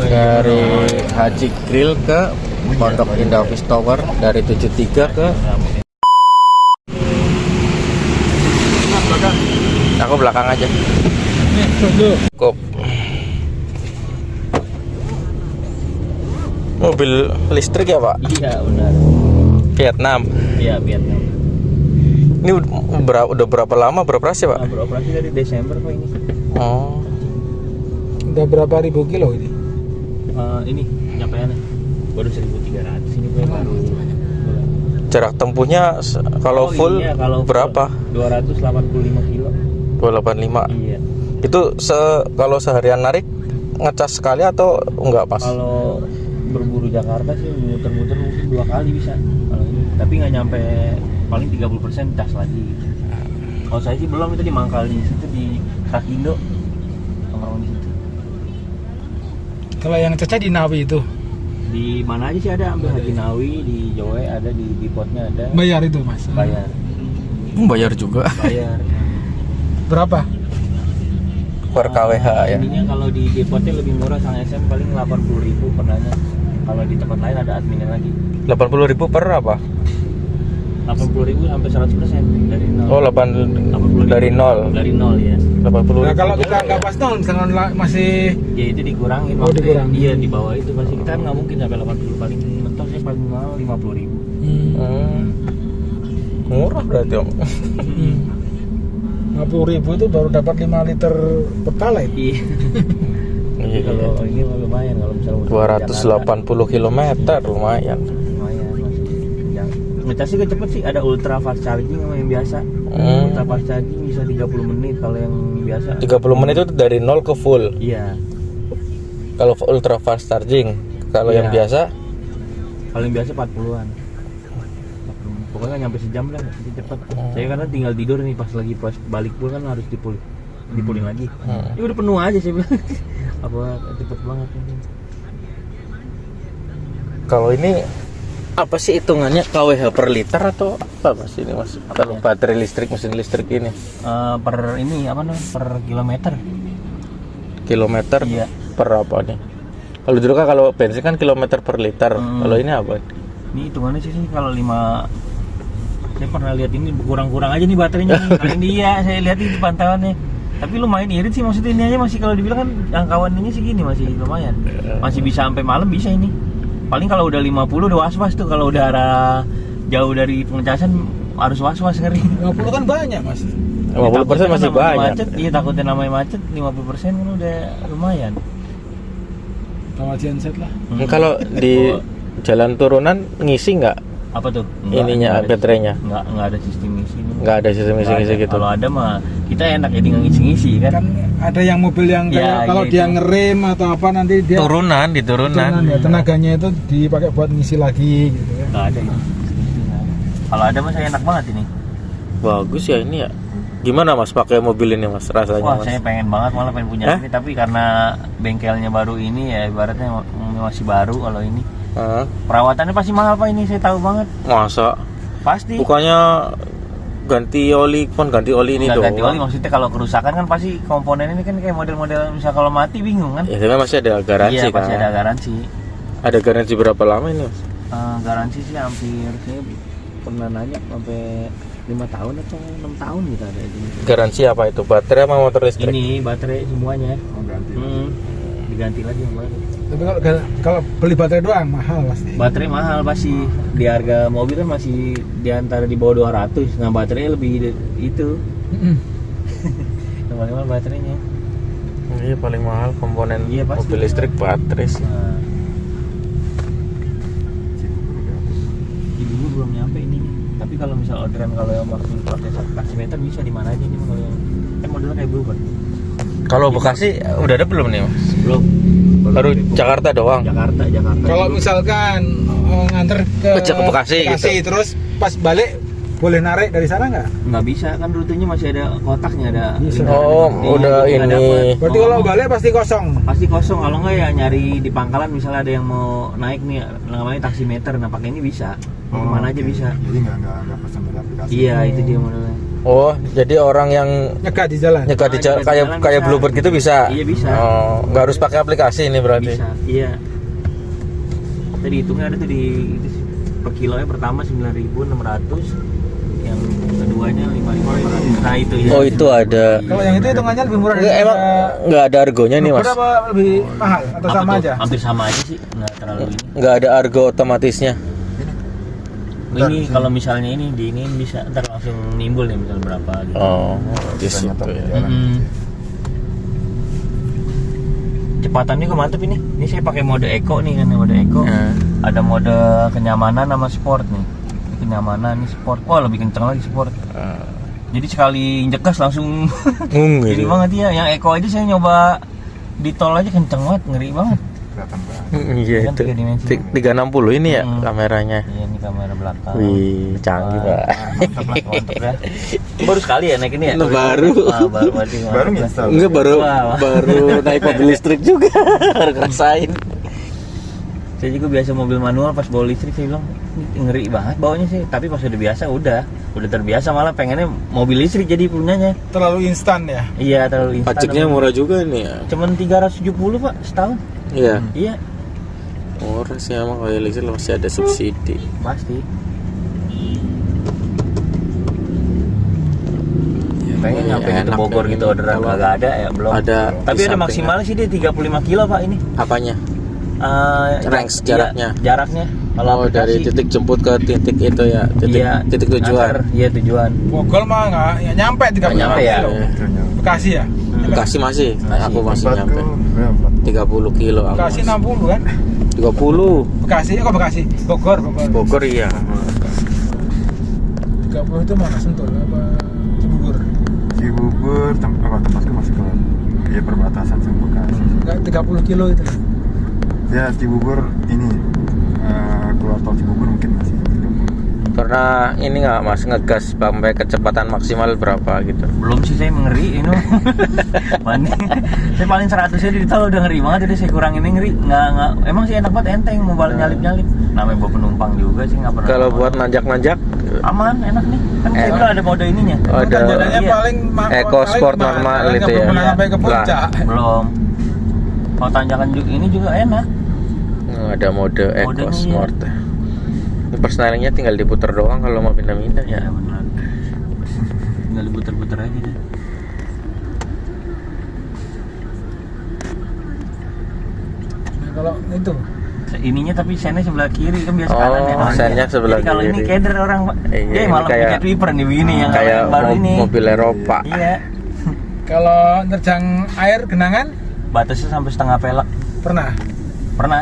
Dari Haji Grill ke Pondok Indah Office Tower, dari 73 ke aku belakang aja. Cukup. Mobil listrik ya Pak? Iya benar. Vietnam. Iya Vietnam. Ini udah berapa lama beroperasi Pak? Beroperasi dari Desember kok ini. Oh. Udah berapa ribu kilo ini? Ini nyampeannya baru 1.300 ini gue baru. Jarak tempuhnya kalau full iya, kalau berapa? 285 kilo. 285. Iya. Itu kalau seharian narik ngecas sekali atau enggak Mas? Kalau berburu Jakarta sih muter-muter mungkin 2 kali bisa. Kalau ini tapi nggak nyampe, paling 30% cas lagi. Kalau saya sih belum, itu di Mangkal di situ di Rakindo. Nongkrong di situ. Kalau yang cecah di Nawi itu Di mana aja sih ada, ambil Haji Nawi, di Joe ada, di Depotnya ada. bayar itu Mas? Bayar. Bayar juga. Bayar. Berapa? Per KWH ya. Ininya kalau di Depotnya lebih murah, sang SM paling 80.000 pernahnya. Kalau di tempat lain ada adminnya lagi. 80.000 per apa? 80.000 sampai 100% dari nol. Oh, 80 dari nol. Dari nol ya. 80.000. Nah, kalau kita nggak pas nol, misalkan masih Ya itu dikurangin. Oh, maksudnya. dikurangin. Iya, di bawah itu pasti kita nggak mungkin sampai 80, paling mentok saya paling mahal 50.000. Murah berarti Om. 50.000 itu baru dapat 5 liter Pertalite. Iya. Iya. Kalau ini mah lumayan, kalau misalnya 280 km lumayan. lumayan masih. Ngecasnya gak cepet sih, ada ultra fast charging sama yang biasa. Ultra fast charging bisa 30 menit, kalau yang biasa 30 menit itu dari nol ke full. iya. Kalau ultra fast charging, kalau yang Iya. biasa Kalau yang biasa 40-an. Pokoknya nggak nyampe sejam lah, jadi cepet. Saya karena tinggal tidur nih, pas balik pun kan harus dipulin lagi. Ya udah penuh aja saya bilang. Apa cepet banget ini. kalau ini apa sih hitungannya, KWH per liter atau apa Mas ini Mas? Kalau baterai listrik, mesin listrik ini Per ini apa namanya? Per kilometer. kilometer Iya. per apa nih? Kalau dulu kan kalau bensin kan kilometer per liter. Kalau ini apa? Ini hitungannya sih kalau 5, saya pernah lihat ini kurang-kurang aja nih baterainya. Kali ini iya, saya lihat di pantauannya. Tapi lumayan irit sih, maksudnya ini aja masih, kalau dibilang kan jangkauan ini segini masih lumayan. Masih bisa sampai malam bisa ini. Paling kalau udah 50 udah was-was tuh, kalau udah arah jauh dari pengecasan harus was-was ngeri. 50 kan banyak Mas. 50% masih banyak. Macet, iya takutnya namanya macet, 50% kan udah lumayan. Sama genset lah. Kalau di jalan turunan ngisi nggak Apa tuh? ininya baterainya? Nggak ada sistem isi. Nggak ada sistem ngisi gitu. Kalau ada mah kita enak jadi ngisi-ngisi kan. Kan ada yang mobil yang Ya, kalau iya dia itu. ngerem atau apa nanti dia Turunan di turunan. ya, tenaganya itu dipakai buat ngisi lagi gitu ya. Nggak ada itu. Kalau ada mah saya enak banget ini. Bagus ya ini ya. Gimana Mas pakai mobil ini Mas rasanya Wah, Mas? saya pengen banget, malah pengen punya ini, tapi karena bengkelnya baru ini ya, ibaratnya masih baru. Kalau ini perawatannya pasti mahal Pak, ini saya tahu banget. Masa? Pasti. Bukannya ganti oli ini Nggak doang. ganti oli, maksudnya kalau kerusakan kan pasti komponen ini kan kayak model-model, misal kalau mati bingung kan. Ya tapi masih ada garansi Iya, kan? pasti ada garansi. Ada garansi berapa lama ini Mas? Garansi sih hampir, saya pernah nanya sampai 5 tahun atau 6 tahun gitu ada ini. Garansi apa itu? Baterai sama motor listrik? Ini baterai semuanya. Diganti lagi yang baru. Tapi kalau beli baterai doang mahal pasti. Baterai mahal pasti. Di harga mobil kan masih di antara di bawah 200. Nah, baterai lebih itu. Yang paling mahal baterainya. Iya paling mahal komponen Iya, pasti. mobil listrik baterai. Nah, dulu belum nyampe ini nih. Tapi kalau misal orderan, kalau yang waktu pakai taksimeter bisa di mana aja nih kalau yang kan modelnya kayak Bluebird. Kalau Bekasi udah ada belum nih Mas? Belum. Baru Jakarta doang. Jakarta. Kalau misalkan nganter ke Bekasi gitu. terus pas balik boleh narik dari sana nggak? Nggak bisa, kan rutenya masih ada kotaknya, ada Bisa. lingkaran. Oh, udah nggak ini. dapet. Berarti kalau balik pasti kosong. Pasti kosong. Kalau nggak ya nyari di pangkalan, misalnya ada yang mau naik nih namanya taksimeter, nah pakai ini bisa mau kemana aja bisa. Jadi nggak pesan dari aplikasi. Iya, itu dia modelnya. Oh, jadi orang yang Nyegat di jalan. nyegat di Nyegat di kayak jalan kayak bisa. Bluebird gitu bisa. Iya, bisa. Oh, nggak harus pakai aplikasi ini berarti. Bisa, iya. Tadi hitungnya ada tuh di per kilonya pertama 9.600, yang keduanya 5.500. Nah itu ya. Oh, itu ada. Kalau yang itu hitungannya lebih murah Nggak, emang nggak ada argonya nih, Mas. Berapa lebih mahal atau Apa sama tuh? aja? Hampir sama aja sih, nggak terlalu ini. Nggak ada argo otomatisnya. Ini kalau misalnya ini diinin bisa ntar langsung nimbul nih misal berapa gitu. Oh, di situ ya. Cepatannya juga mantep ini. Ini saya pakai mode eco nih kan, mode eco. Nah. Ada mode kenyamanan sama sport nih. Ini kenyamanan, ini sport. Wah, lebih kenceng lagi sport. Jadi sekali injek gas langsung Ngung gini gitu. banget ya. Yang eco aja saya nyoba di tol aja kenceng banget, ngeri banget. Iya Kan itu. 3 dimensi. 360 ini ya kameranya. Iya, ini kamera belakang. Wih, canggih, Pak. Mantap ya. Baru sekali ya naik ini ya? Baru. Baru berarti Baru mantap. install. Enggak baru Wah. baru naik mobil listrik juga. Baru ngerasain. Saya juga biasa mobil manual, pas bawa listrik saya bilang "Ini ngeri banget bawanya sih." Tapi pas udah biasa udah terbiasa, malah pengennya mobil listrik jadi punyanya. Terlalu instan ya. Iya, terlalu instan. Pajaknya murah juga nih ya. Cuman 370 Pak setahun. Iya. Iya, Murah sih emang kalau listrik masih ada subsidi. pasti. Pengen Iya, nyampe ke enak Bogor ya. gitu orderan Kalau kagak ada ya, belum. ada Tapi di ada samping maksimalnya sih dia 35 kilo Pak ini. apanya? Range Iya, jaraknya. jaraknya. Kalau Oh, dari aplikasi. titik jemput ke titik itu ya, titik tujuan. antar, iya tujuan. Bogor mah nggak ya nyampe 30 Nggak nyampe ya. kilo. Bekasi ya? Bekasi masih, aku masih nyampe 30 kilo aku. Bekasi masih. 60 kan? 30. Bekasi kok Bekasi? Bogor. Bogor iya. 30 itu mana Sentul apa Cibubur? Cibubur tempatku masih ke ya perbatasan sama Bekasi. Enggak 30 kilo itu. Ya Cibubur ini keluar tol Cibubur mungkin masih 30. Karena ini nggak Mas ngegas sampai kecepatan maksimal berapa gitu. Belum sih, saya ngeri ini. Paling saya paling 100 aja di tol udah ngeri banget, jadi saya kurangin ngeri. Nggak emang sih enak banget, enteng, mau balik nyalip. Namanya bawa penumpang juga sih nggak pernah. Kalau buat nanjak-nanjak aman, enak nih. Kan saya bilang ada mode ininya. Oh, ada. Tanjakannya Iya. paling Eco Sport normal itu ya. Pernah sampai ke puncak. Belum. Kalau tanjakan juga ini juga enak. ada mode Eco Modenya Sport. Ini persnelingnya tinggal diputer doang kalau mau pindah-pindah ya. Iya benar. Tinggal diputer-puter aja deh. Nah, kalau itu Ininya tapi sennya sebelah kiri kan biasa Oh, kanan ya. sennya sebelah Jadi kalau ini kiri. keder orang, Iya, dia ini malah kayak- punya Twiper nih begini yang Kayak baru ini. mobil Eropa. Iya. kalau nerjang air genangan Batasnya sampai setengah pelek. pernah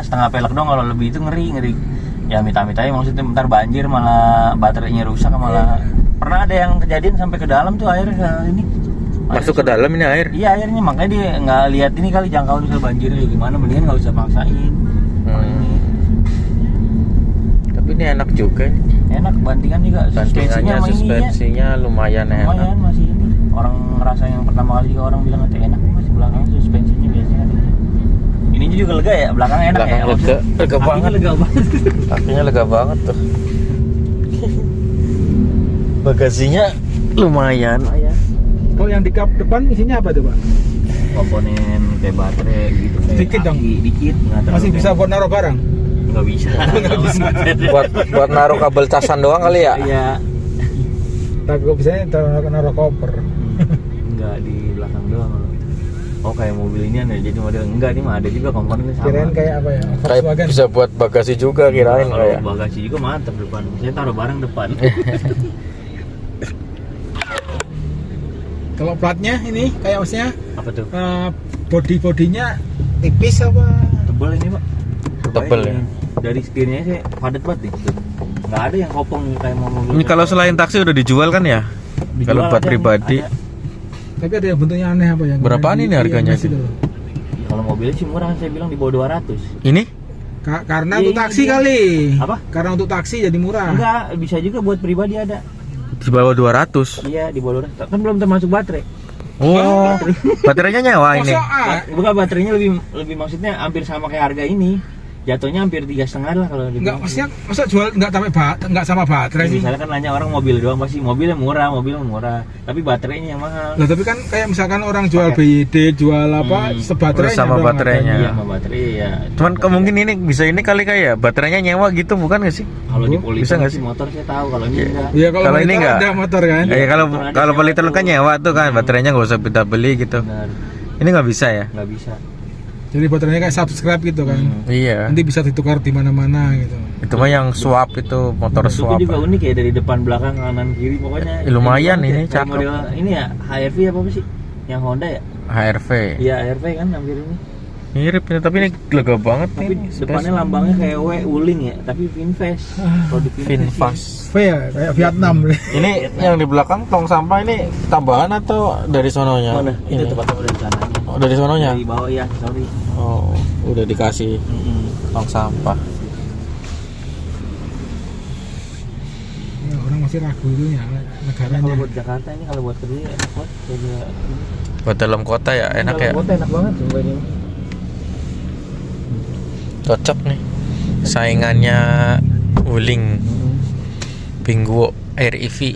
Setengah pelek dong, kalau lebih itu ngeri. Ya amit-amit aja, maksudnya bentar banjir malah baterainya rusak malah. Pernah ada yang kejadian sampai ke dalam tuh air ini. Masuk ke dalam ini air. Iya airnya, makanya dia nggak lihat ini kali jangkauan bisa banjirnya gimana, mendingan nggak usah paksain. Kalau ini Tapi ini enak juga nih. enak, bantingan juga suspensinya Bantingannya sama ini ya. suspensinya lumayan enak. Lumayan masih ini. Orang ngerasa yang pertama kali juga orang bilang katanya enak, masih belakang suspensinya biasanya ada. Ini juga lega ya, belakang enak Belakang ya. lega, maksudnya lega kakinya banget. lega banget. Kakinya lega banget tuh. Bagasinya lumayan. kalau yang di kap depan isinya apa tuh Pak? Komponen kayak baterai gitu kayak Dikit dong. dikit nggak terlalu Masih bisa kayak- buat naruh barang? nggak bisa. buat naruh kabel casan doang kali ya. Iya. Takut bisa naruh koper. Enggak di belakang doang. Oh kayak mobil ini ada jadi model enggak, nih mah ada juga komponennya sama. Kirain kayak apa ya? Kayak Volkswagen. bisa buat bagasi juga kirain Kalau kayak. bagasi juga mantap depan. Saya taruh barang depan. Kalau platnya ini kayak maksudnya Apa tuh? bodinya tipis apa? Tebel ini pak. Tebel ya. Dari setirnya sih padat banget nih. Nggak ada yang kopong kayak mau mobil. Ini kalau selain taksi udah dijual kan ya? Dijual kalau buat ada, pribadi. ada. Tapi ada yang bentuknya aneh apa ya? Berapaan ini harganya sih? sih? Kalau mobilnya sih murah, saya bilang di bawah 200. Ini? Karena Iya, untuk ini taksi dia. kali. Apa? Karena untuk taksi jadi murah. Enggak, bisa juga buat pribadi ada. Di bawah 200. Iya, di bawah 200. Kan belum termasuk baterai. Oh, baterainya nyawa ini. Masa, Bukan, baterainya lebih maksudnya hampir sama kayak harga ini. jatuhnya hampir 3,5 lah kalau Enggak, dibilang. maksudnya masa jual enggak sama baterai sih? Misalnya kan nanya orang mobil doang, pasti mobilnya murah, tapi baterainya yang mahal. Lah tapi kan kayak misalkan orang jual BYD, jual apa, sebaterainya sama doang baterainya. Iya, sama baterai ya. Cuman kemungkin ini bisa ini kali kayak baterainya nyewa gitu bukan nggak sih? Kalau di Bisa Polytron nggak sih sih? motor saya tahu, kalau ini enggak. Iya, Kalau ini motor enggak. ada motor kan. Ya kalau motor ada kalau nyewa Polytron kan tuh. nyewa tuh kan baterainya nggak usah kita beli gitu. Benar, Ini nggak bisa ya? nggak bisa. Jadi baterainya kayak subscribe gitu kan. Iya. Nanti bisa ditukar di mana-mana gitu. Itu mah yang swap itu motor Bentuknya swap. juga unik ya, dari depan, belakang, kanan, kiri, pokoknya. Lumayan ini, Kayak cakep. model ini ya, HRV apa sih? Yang Honda ya? HRV. Iya, HRV kan hampir ini. Mirip ini tapi ini lega banget Tapi nih. depannya lambangnya kayak W Wuling ya, tapi Vinfast. Kalau di Finfast. V ya, kayak Vietnam. Ini yang di belakang tong sampah ini tambahan atau dari sononya? Mana? Itu Ini. tempatnya udah di sana. Oh, dari sononya? Dari bawah ya, sorry. Oh, udah dikasih tong sampah. Ya, orang masih ragu itu ya Kalau negaranya. buat Jakarta ini, kalau buat kerja enak banget. Kayak Buat dalam kota ya enak ya. Kota enak banget sumpah ini. Cocok nih. Saingannya Wuling, Bingguo, Air EV.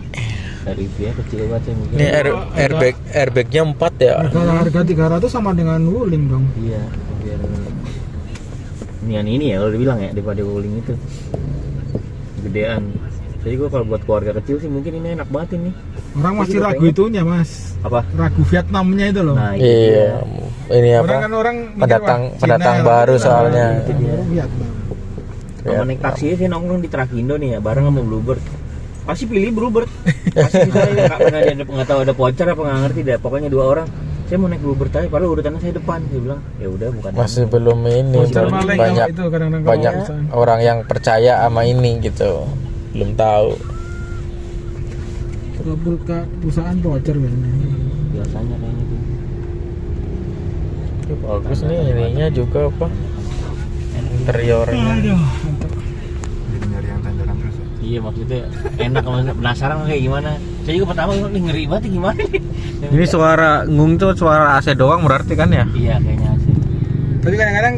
Dari VIA kecil banget ya mungkin. Ini airbagnya 4 ya. Harga 300 sama dengan Wuling dong. Iya, biar ini ya kalau dibilang ya, daripada Wuling itu gedean. Jadi gua kalau buat keluarga kecil sih mungkin ini enak banget ini. Orang masih juga ragu pengen. itunya, Mas. Apa? Ragu Vietnamnya itu loh. Nah, itu Iya. Ini Orang apa? kan orang mikir, Pendatang wah, pendatang Cina, baru Cina, soalnya. itu dia. Vietnam. Kalau naik taksi sih nongkrong di Trakindo nih ya, bareng sama Bluebird. Pasti pilih Bluebird. Pasti misalnya nggak pernah dia nggak tahu ada voucher apa nggak ngerti deh. Pokoknya 2 orang. Saya mau naik Bluebird aja, padahal urutannya saya depan. Saya bilang, ya udah bukan. Masih belum ini, Voucher belum maling banyak itu kadang-kadang banyak kalau perusahaan. orang yang percaya sama ini gitu. Belum tahu. Kalau perusahaan voucher biasanya. Biasanya kayaknya tuh. Bagus nih ininya juga apa? Interiornya. Aduh, mantap. Jadi nyari yang tanjakan terus ya. Iya maksudnya enak, penasaran kayak gimana. Saya juga pertama ini ngeri banget gimana nih. Ini suara ngung tuh suara AC doang berarti kan ya? Iya kayaknya sih. Tapi kadang-kadang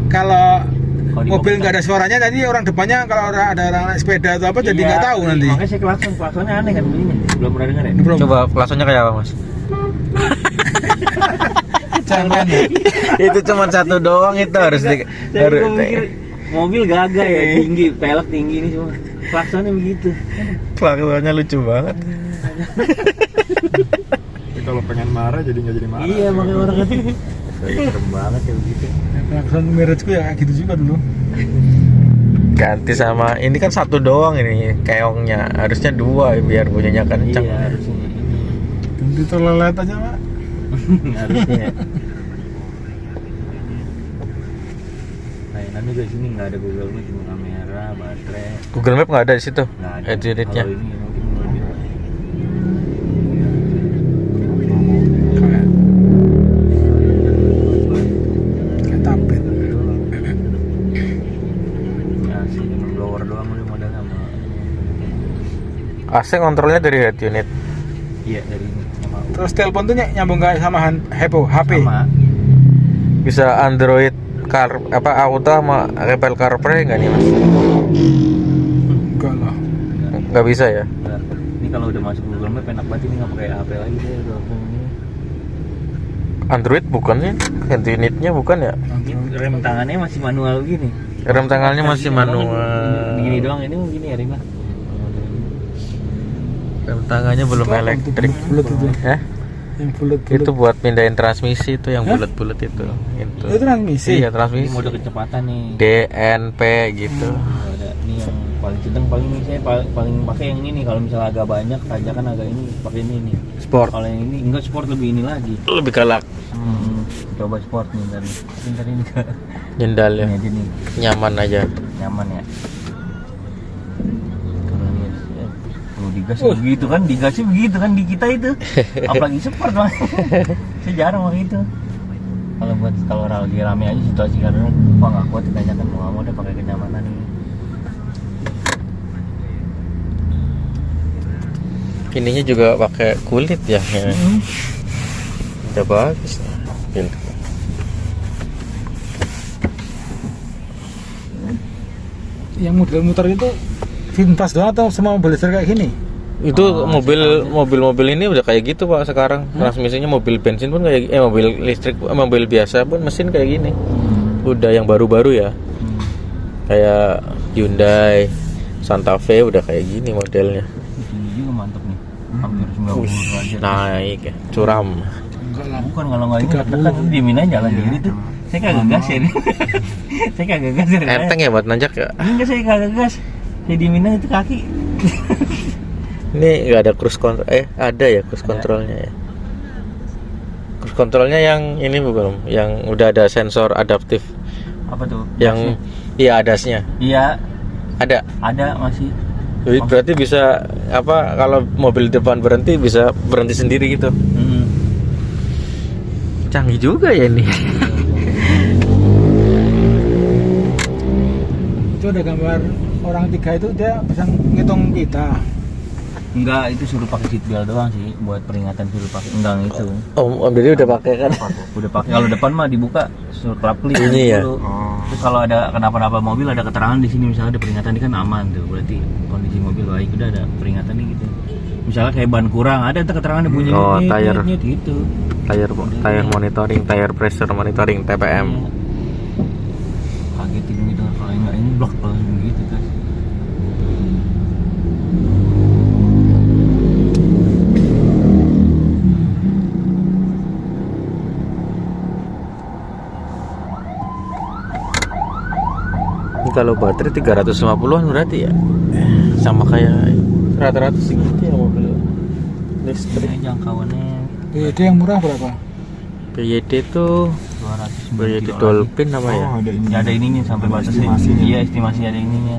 kalau Kalau di mobil nggak ada suaranya, tadi orang depannya kalau ada orang naik sepeda atau apa jadi Iya, nggak tahu nanti. Makanya saya klaksonnya aneh kan bunyinya. Belum pernah dengar ya? Ini belum. Coba klaksonnya kayak apa, Mas? Jangan ya. Itu cuma satu doang itu harus di Saya juga mikir mobil gagah ya, tinggi, pelek tinggi ini semua. Klaksonnya begitu. klaksonnya lucu banget. Tapi kalau pengen marah jadi nggak jadi marah. Iya makanya orang kan. Serem banget ya begitu. Klakson Mirageku ya kayak gitu juga dulu. Ganti sama ini kan satu doang ini keongnya, harusnya 2 biar bunyinya kencang. Iya harusnya. Ganti terlelet aja, Pak. Harusnya. Layanan juga di sini nggak ada Google Meet, cuma kamera, baterai. Google Map nggak ada di situ. Nggak ada. Head unitnya. Kalau ini mungkin lebih. Kayak tablet. Ya sih cuma blower doang udah modal sama. AC kontrolnya dari head unit. Iya dari ini sama. Terus telepon tuh nyambung nggak sama HP? Sama. Bisa Android Car apa auto sama Apple CarPlay nggak nih, Mas? Enggak lah. Nggak bisa ya? Bentar. Ini kalau udah masuk Google Map enak banget, ini nggak pakai HP lagi deh udah langsung ini. Android bukan sih? Head unitnya bukan ya? Ini rem tangannya masih manual gini. Rem tangannya masih manual. Begini doang ini gini ya Rima. Rem tangannya belum elektrik. Bulat itu. Ya? Yang bulat. Itu buat pindahin transmisi itu yang bulat-bulat itu. Itu. Itu transmisi. Iya, Ini transmisi. mode kecepatan nih. DNP gitu. Ada ini yang paling sedang, paling saya paling pakai yang ini nih. Kalau misalnya agak banyak tanjakan agak ini pakai ini nih. Sport. Kalau yang ini enggak sport, lebih ini lagi. Lebih galak. Coba sport nih dan pintar ini Jendal ya. ini aja nih Nyaman aja. nyaman ya. Kalau digas begitu kan, digasnya begitu kan di kita itu. Apalagi sport mah. Saya jarang pakai itu. Kalau lagi rame aja situasi karena wah nggak kuat ditanyakan mau udah pakai kenyamanan ini. Ininya juga pakai kulit ya. Udah bagus. yang model motor itu vintage doang atau semua mobil listrik kayak gini? Itu mobil-mobil ini udah kayak gitu Pak sekarang. Transmisinya mobil bensin pun kayak mobil listrik, mobil biasa pun mesin kayak gini. Udah yang baru-baru ya. Kayak Hyundai, Santa Fe udah kayak gini modelnya. Ini juga mantap nih. Hampir 90 derajat. Naik ya, curam. Enggak lah. Bukan kalau nggak ini dekat diemin aja jalan diri tuh. Saya kagak gas ya. Saya kagak gas. Enteng ya buat nanjak ya. Enggak, saya kagak gas. Saya diemin aja tuh kaki. Ini nggak ada cruise control, ada ya cruise controlnya ya. Cruise controlnya yang ini bukan, yang udah ada sensor adaptif. Apa tuh? Yang iya adasnya. Iya, Ada. masih. Jadi berarti bisa apa kalau mobil depan berhenti bisa berhenti sendiri gitu. Canggih juga ya ini. Itu ada gambar orang 3 itu dia bisa ngitung kita. Enggak, itu suruh pakai seat belt doang sih buat peringatan suruh pakai. Enggak itu. Om jadi udah pakai kan? Udah pakai. Kalau depan mah dibuka suruh klap klik Ini ya? dulu. Terus kalau ada kenapa-napa mobil ada keterangan di sini misalnya ada peringatan ini kan aman tuh. Berarti kondisi mobil baik udah ada peringatan nih gitu. Misalnya kayak ban kurang ada tuh keterangan bunyi tire. gitu. Tire monitoring, tire pressure monitoring, TPM. Iya. Kagetin gitu kalau enggak ini blok gitu kan. Ini kalau baterai 350-an berarti ya. Sama kayak rata-rata segitu ya mobil listrik. Ini jangkauannya BD yang murah berapa? PYD itu 200 PYD Dolphin nama ya. Oh, ada ini. Ya, ada ininya sampai Ada batasnya. estimasinya. Iya, estimasi ada ininya.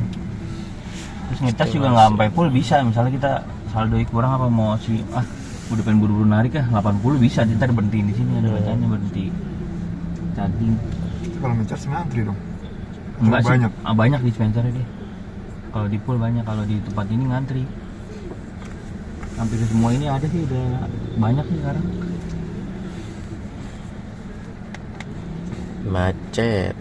Terus ngetes juga nggak sampai full bisa. Misalnya kita saldo kurang apa mau udah pengen buru-buru narik 80 bisa. Kita berhentiin di sini ada bacanya berhenti. Charging. Kalau ngecas ngantri dong. Enggak sih. Banyak. Banyak dispenser deh. Kalau di pool banyak, kalau di tempat ini ngantri. Hampir semua ini ada sih udah banyak sih sekarang. Macet.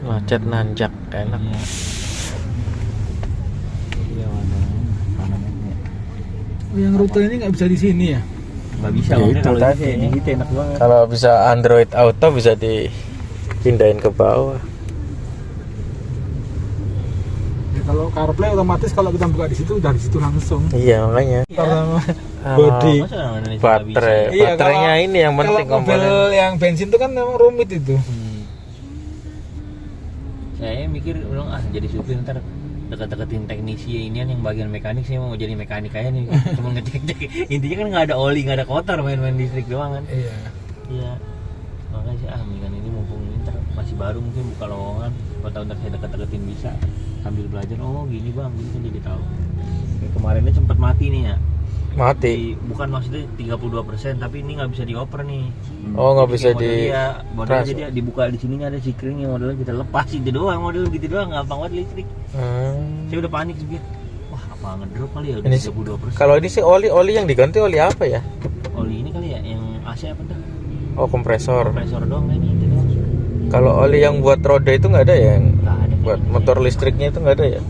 Macet nanjak enak. Iya. Iya, warnanya ya. Yang rute ini nggak bisa di sini ya? Nggak bisa, Ya, makanya itu kalau tadi. di situ enak banget. Kalau bisa Android Auto bisa dipindahin ke bawah. Ya, kalau CarPlay otomatis kalau kita buka di situ dari situ langsung. Iya makanya. Pertama Ah, body. Masa orang Indonesia nggak Baterai, bisa? Iya, baterainya kalau- ini yang penting Kalau mobil komponen. yang bensin itu kan memang rumit itu. Saya mikir ulang jadi supir ntar dekat-deketin teknisi inian yang bagian mekanik, saya mau jadi mekanik aja nih. Cuma ngecek-cek, intinya kan nggak ada oli, nggak ada kotor, main-main listrik doang kan. Iya. Iya, makanya sih mendingan ini mumpung ini ntar masih baru mungkin buka lowongan, kalau tahu ntar saya deket-deketin bisa sambil belajar. Oh gini bang, gini kan jadi tahu. Kayak kemarinnya sempat mati nih ya. Mati. Bukan maksudnya 32%, tapi ini nggak bisa dioper nih. Oh nggak bisa Model di. dia, model jadi dibuka di sininya ada sikring yang modelnya kita lepas itu doang, model gitu doang, gampang banget listrik. Saya udah panik sih. Wah, apa ngedrop kali ya udah Ini 32%. Kalau ini sih oli yang diganti oli apa ya? Oli ini kali ya yang AC apa tuh? Oh kompresor. Kompresor doang ini itu doang. Kalau oli yang buat roda itu nggak ada ya? Yang Nggak ada. buat motor listriknya itu nggak ada ya?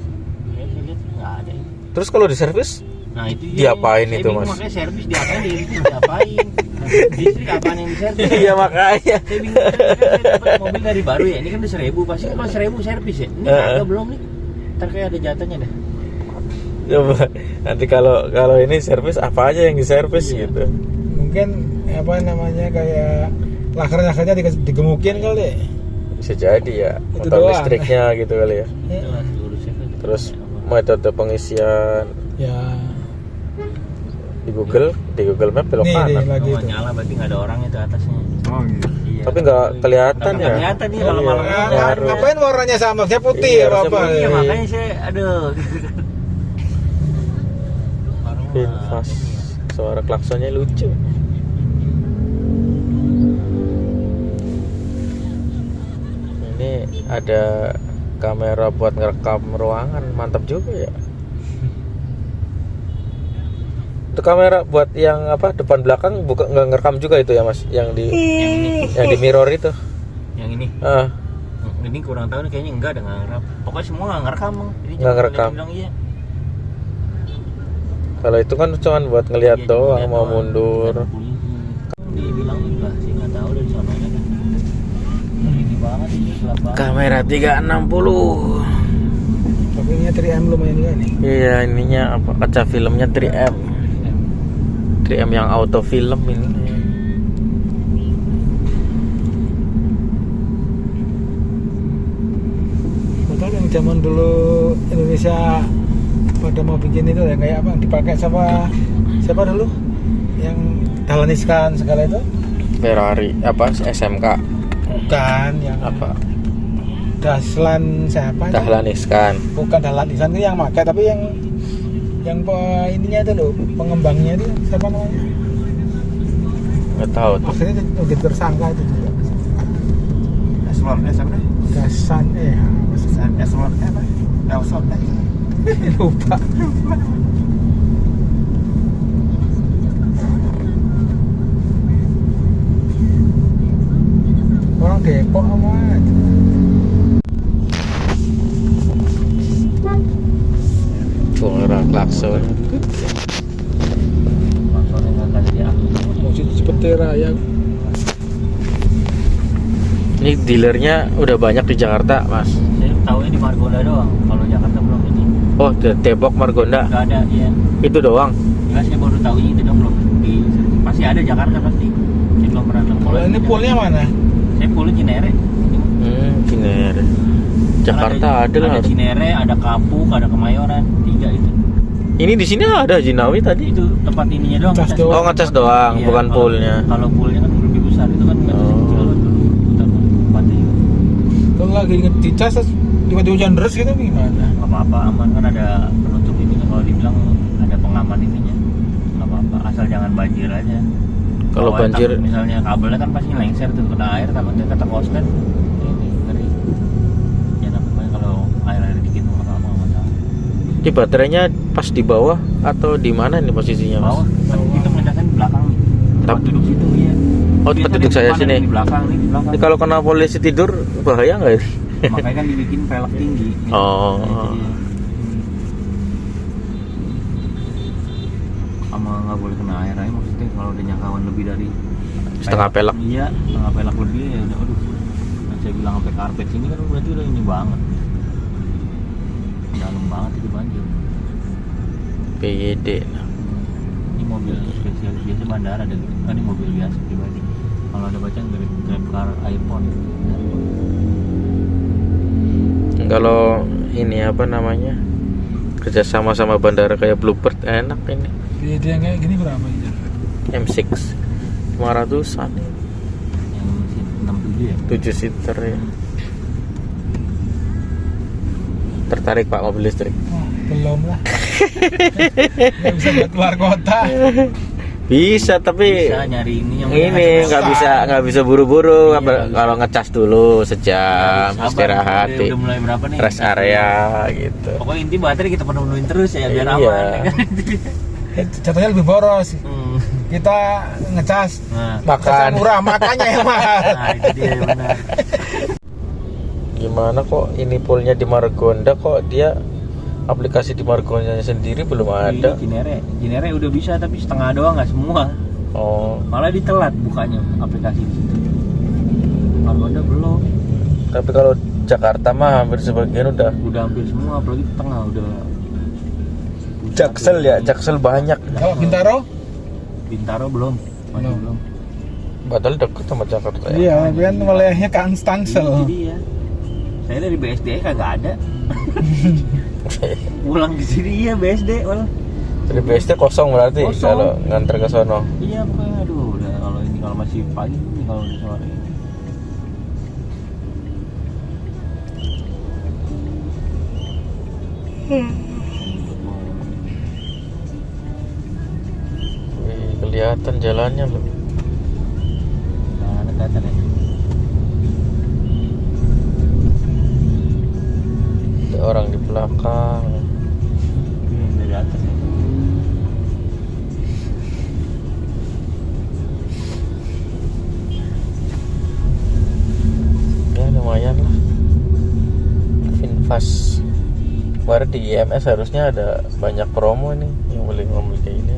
Saya lihat nggak ada. Terus kalau di servis? Nah itu Diapain saya itu, bingung, Mas? Makanya servis diapain di listrik diapain? Listrik apaan yang diservis? Iya makanya. Saya bingung, saya dapat mobil dari baru ya, ini kan udah 1.000, pasti kan 1.000 servis ya. Ini ada belum nih? Ntar kayak ada jatahnya dah. Coba nanti kalau ini servis apa aja yang diservis Iya. gitu. Mungkin apa namanya kayak laker-lakernya digemukin kali ya. Bisa jadi ya Itu motor doang. listriknya gitu kali ya. Itulah seluruh servis. Terus metode pengisian Ya. di Google Map belok Nih, kanan. lagi Oh, itu. nyala berarti nggak ada orang itu atasnya. Oh gitu. Iya. Tapi nggak kelihatan Tapi ya. nggak kelihatan nih kalau Iya. malam. Ngaruh. Ngapain warnanya sama? Saya putih Iya, ya harusnya apa? putih. Iya makanya saya aduh. Finfast. Suara klaksonnya lucu. Ini ada kamera buat ngerekam ruangan, mantap juga ya. Itu kamera buat yang apa depan belakang bukan nggak ngerekam juga itu ya mas? Yang di mirror itu? Yang ini. Ini kurang tahu nih, kayaknya enggak ada nggak ngerekam. Pokoknya semua nggak ngerekam. Ini Nggak ngerekam. Bilang iya. Kalau itu kan cuma buat ngelihat Iya, doang cuma mau lihat mundur. doang. Dibilang juga sih nggak tahu dari sononya kan. Ini banget ini gelap banget. Kamera 360. Tapi ini 3M lumayan juga nih. Iya ininya apa kaca filmnya 3M. 3M yang auto film ini. Betul yang zaman dulu Indonesia pada mau bikin itu ya kayak apa yang dipakai siapa dulu yang Dahlan Iskan segala itu? Ferrari apa SMK Bukan yang apa Dahlan siapa? Dahlan Iskan. Bukan Dahlan Iskan itu yang pakai tapi yang ininya itu loh pengembangnya itu siapa namanya? Nggak tahu tuh. Akhirnya jadi tersangka itu juga. Eslon siapa deh? Gasan Eslon apa? Elson lupa. Orang Depok amat. Suara klakson. Maksudnya nggak kasih aku. Musik seperti raya. Ini dealernya udah banyak di Jakarta mas. Saya tahunya di Margonda doang. Kalau Jakarta belum ini. Oh Depok Margonda Nggak ada ya. itu doang. Enggak, saya baru tahu itu dong, belum di pasti ada Jakarta pasti. Saya belum pernah nemu. Kalau ini poolnya mana? Saya poolnya Cinere. Cinere. Jakarta ada lah. Ada Cinere, ada Kapuk, ada Kemayoran, 3 itu. Ini di sini ada Jinawi tadi. Itu tempat ininya doang. Cas ngecas. doang. Oh ngecas doang, Iya, bukan kalau- poolnya. Kalau poolnya kan lebih besar, itu kan ngecas Oh. kecil dulu. Tempatnya Kalau lagi dicas terus tiba-tiba hujan deras gitu gimana? nggak apa-apa, aman kan ada penutup ininya. Kalau dibilang ada pengaman ininya, nggak apa-apa. Asal jangan banjir aja. Kalau banjir misalnya kabelnya kan pasti lengser tuh kena air, takutnya kata kosten ini ngeri. Ya namanya kalau air dikit nggak apa-apa, nggak masalah. di baterainya pas di bawah atau di mana ini posisinya mas? Bawah kan kita ngecasnya di belakang nih. Tempat Tapi- duduk situ ya. Oh, tempat duduk saya sini. Di belakang nih, di belakang. Ini kalau kena polisi tidur bahaya nggak ini? Makanya kan dibikin velg tinggi. Gitu. Oh. Nah, itu dia. Sama nggak boleh kena air aja maksudnya kalau udah nyangkawan lebih dari Setengah pelek. Iya, setengah pelek lebih ya udah. Aduh. Nah, saya bilang sampai karpet sini kan berarti udah ini banget. Dalam banget itu banjir. PYD. Ini mobil spesialis biasa bandara dan ini mobil biasa pribadi. Kalau ada bacaan grab car iPhone. Kalau ini apa namanya kerja sama bandara kayak Bluebird enak ini. Dia yang kayak gini berapa aja? M6 500an Yang mesin 67 ya. 7 seater ya. Tertarik pak mobil listrik? Oh, belum lah. Nggak bisa buat keluar kota. Bisa tapi Bisa nyari ini yang ini nggak bisa buru-buru. Iya, nggak bisa. Kalau ngecas dulu sejam Sabar, istirahat di udah mulai berapa nih? rest area gitu. Pokoknya inti baterai kita penuhin terus ya biar Iya. aman ya kan? Jatuhnya lebih boros. Hmm. Kita ngecas Nah, ngecasnya Makan. murah, makanya yang mahal. nah itu dia benar. Gimana kok ini poolnya di Margonda kok dia aplikasi di Margondanya sendiri belum ada? Ini Cinere udah bisa tapi setengah doang nggak semua. Oh, Malah ditelat bukanya aplikasi di situ. Margonda belum. tapi kalau Jakarta mah hampir sebagian udah. Udah hampir semua apalagi tengah udah. Jaksel ya, Jaksel banyak. Kalau Bintaro? Bintaro belum. Masih Belum. belum. Padahal deket sama Jakarta ya. Iya, tapi kan wilayahnya kan Tangsel. Jadi ya. Saya dari BSD kagak ada. Pulang ke sini iya BSD malah. Dari BSD kosong berarti Kosong. kalau nganter ke sono. Iya pokoknya aduh udah kalau ini kalau masih pagi ini kalau udah sore. Wih, kelihatan jalannya loh. Nah, dekat ya. Ada orang di belakang. Ini dari atas ya. Kemarin di IMS harusnya ada banyak promo nih yang boleh ngomong kayak ini.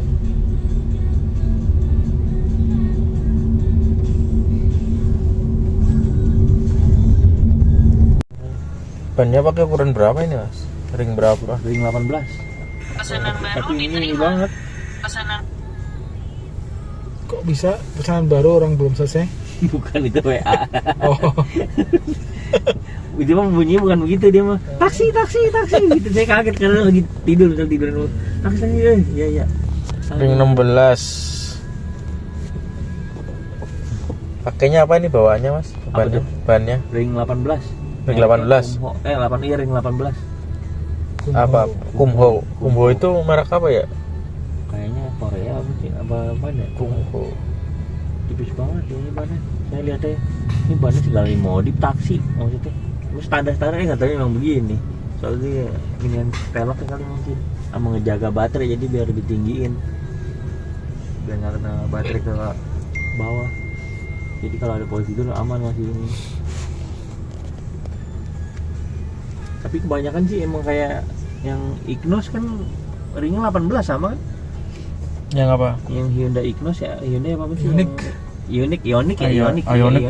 Bannya pakai ukuran berapa ini mas? Ring berapa? Ring 18. Tapi ini banget. Kok bisa pesanan baru orang belum selesai? Bukan itu WA. Oh. Itu mah bunyinya bukan begitu, dia mah taksi gitu. Saya kaget karena lagi tidur dulu. Taksi iya. Ring 16. Pakainya apa ini bawaannya mas? Apa tuh? Bannya? Ring 18. Ring 18. Ring 18. Apa? Kumho. Kumho itu merek apa ya? Kayaknya Korea apa ya? Kumho. Tipis banget ini bannya. Saya lihat ya, ini bannya segala modif taksi maksudnya. Terus standar-standarnya katanya memang begini. Soalnya ginian pelok kali mungkin. Sama ngejaga baterai jadi biar lebih tinggiin. Biar nggak kena baterai ke bawah. Jadi kalau ada posisi itu aman masih ini. Tapi kebanyakan sih emang kayak yang Ignos kan ringnya 18 sama kan? Yang apa? Yang Hyundai Ignos ya, Hyundai apa sih? Ioniq. Ioniq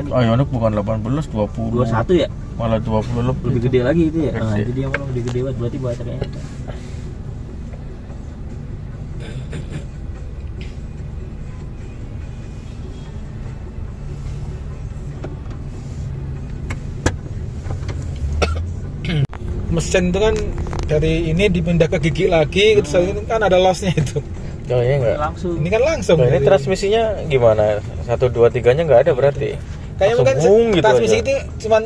Ioniq bukan 18, 20. 21 ya? Malah 20 Lebih gede lagi itu ya? Gede. Nah, itu dia malah lebih gede banget, berarti baterainya itu. Mesin itu kan dari ini dipindah ke gigi lagi, terus ini kan ada losnya itu. Oh iya enggak? Langsung. Ini kan langsung. Nah, ini dari- transmisinya gimana? 1, 2, 3-nya nggak ada berarti? Kayaknya Langsung mungkin bung gitu transmisi aja. itu cuman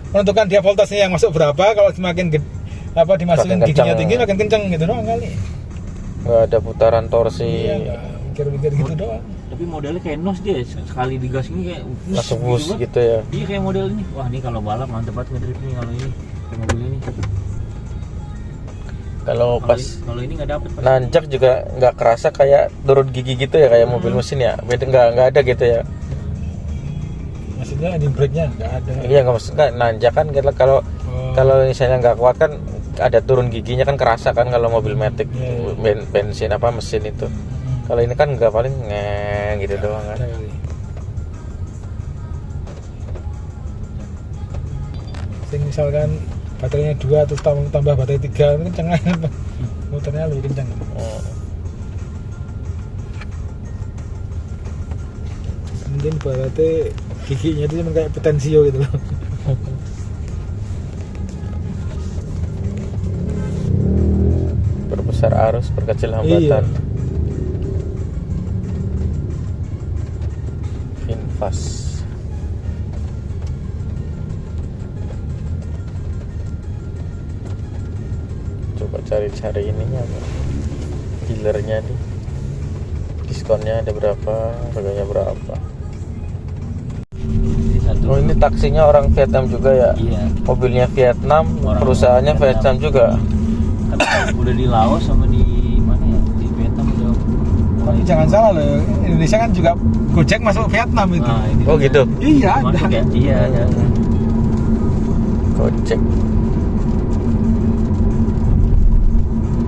menentukan dia voltasenya yang masuk berapa. Kalau semakin dimasukin Makin giginya kencang. tinggi makin kencang gitu doang kali. Nggak ada putaran torsi. Iya, nggak mikir-mikir gitu doang. Tapi modelnya kayak Nos dia, sekali digas ini kayak Langsung bus banget. gitu ya. Iya kayak model ini. Wah, ini kalau balap mantep banget ngedrift nih kalau ini. Kayak mobil ini. Kalau pas Kalau ini nggak dapet. nanjak juga nggak kerasa kayak turun gigi gitu ya kayak mobil mesin ya. Beda nggak ada gitu ya. Maksudnya handbrake brake-nya nggak ada. Iya nggak maksudnya nanjak kan kalau Oh. kalau misalnya nggak kuat kan ada turun giginya kan kerasa kan kalau mobil matic Iya, bensin apa mesin itu. Kalau ini kan nggak, paling ngeng gitu doang kan. Ada kali. Sing misalkan baterainya 2 terus tambah baterai 3 itu kenceng aja. Motornya lebih kencang. Hmm. Mungkin berarti giginya itu cuma kayak potensio gitu loh. Perbesar arus, perkecil Iya. hambatan. Finfast. Coba cari-cari ininya apa? Dealernya nih. Diskonnya ada berapa? Harganya berapa? Ini satu. Oh ini taksinya orang Vietnam juga ya? Iya. Mobilnya Vietnam, Orang perusahaannya Vietnam juga. Tapi udah di Laos sama di mana ya? Di Vietnam udah. Tapi jangan salah loh, Indonesia kan juga Gojek masuk Vietnam itu. Nah, ini Oh gitu. Iya, Masuk ada. ya? Iya, ada. Gojek.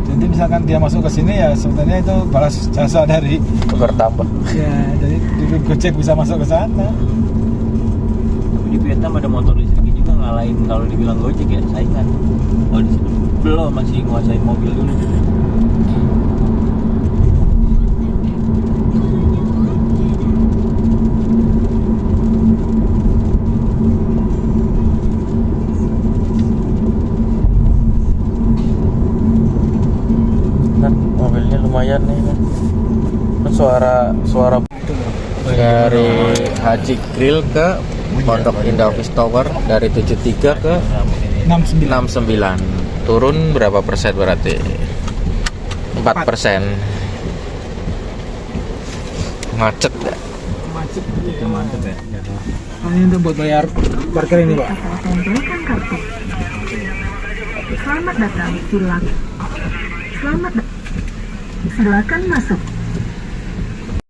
Jadi misalkan dia masuk ke sini ya sebenarnya itu balas jasa dari Tukar tambah. ya jadi Gojek bisa masuk ke sana. Tapi di Vietnam ada motor listrik juga ngalahin kalau dibilang Gojek ya, saingan. Kalau di sini belum, masih nguasain mobil dulu. Kan mobilnya lumayan nih kan. Kan suara dari Haji Grill ke Pondok Indah Office Tower dari 73 ke 69. 69. Turun berapa persen berarti? 4%. Macet ya? Macet. Itu mantep ya. Ini untuk buat bayar parkir ini, Pak. Berikan kartu. Selamat datang, silakan. Silakan masuk.